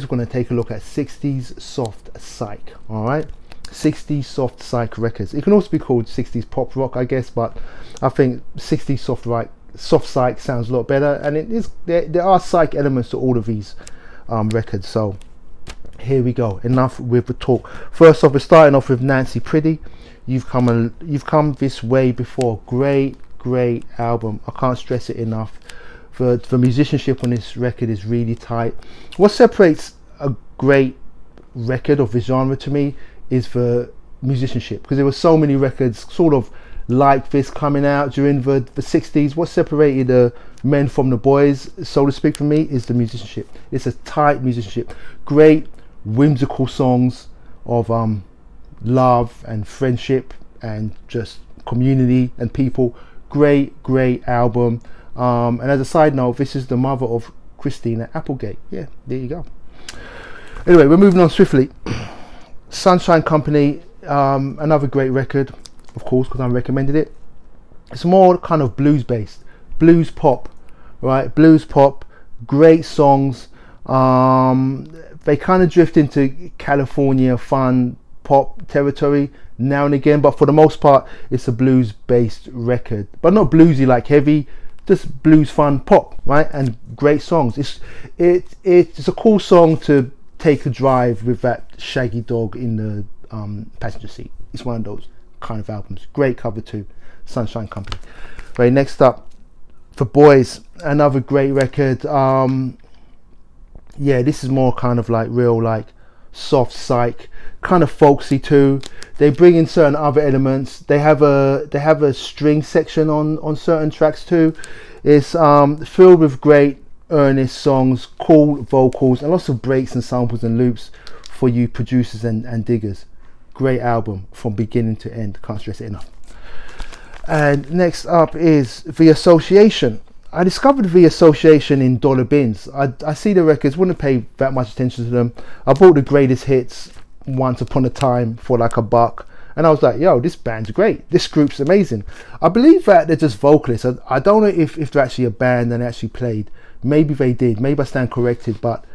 We're going to take a look at 60s soft psych. All right, 60s soft psych records. It can also be called 60s pop rock, I guess, but I think 60s soft psych sounds a lot better, and it is there are psych elements to all of these records. So here we go. Enough with the talk. First off, we're starting off with Nancy Pretty. You've come this way before. Great album. I can't stress it enough. The musicianship on this record is really tight. What separates a great record of this genre to me is the musicianship, because there were so many records sort of like this coming out during the 60s. What separated the men from the boys, so to speak, for me is the musicianship. It's a tight musicianship. Great whimsical songs of love and friendship and just community and people. Great album. And as a side note, this is the mother of Christina Applegate. Yeah, there you go. Anyway, we're moving on swiftly. Sunshine Company, another great record, of course, because I recommended it. It's more kind of blues based, blues pop, right? Blues pop, great songs. They kind of drift into California fun pop territory now and again, but for the most part, it's a blues based record, but not bluesy like heavy. Just blues fun pop, right? And great songs. It's a cool song to take a drive with that shaggy dog in the passenger seat. It's one of those kind of albums. Great cover too. Sunshine Company. Right, next up, for boys, another great record. Yeah, this is more kind of like real like soft psych, kind of folksy too. They bring in certain other elements. They have a string section on certain tracks too. It's filled with great earnest songs, cool vocals, and lots of breaks and samples and loops for you producers and diggers. Great album from beginning to end. Can't stress it enough. And next up is The Association. I discovered The Association in dollar bins. I see the records, wouldn't pay that much attention to them. I bought the greatest hits once upon a time for like $1, and I was like, yo, this band's great, this group's amazing. I believe that they're just vocalists. I don't know if they're actually a band and actually played. Maybe they did, maybe I stand corrected, but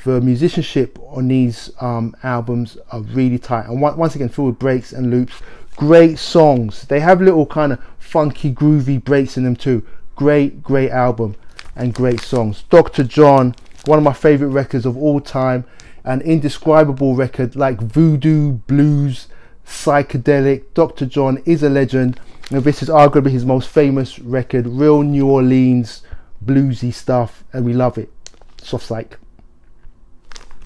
the musicianship on these albums are really tight, and once again filled with breaks and loops. Great songs. They have little kind of funky groovy breaks in them too. Great album and great songs. Dr. John, one of my favorite records of all time, an indescribable record, like voodoo, blues, psychedelic. Dr. John is a legend, and this is arguably his most famous record. Real New Orleans bluesy stuff, and we love it. Soft psych.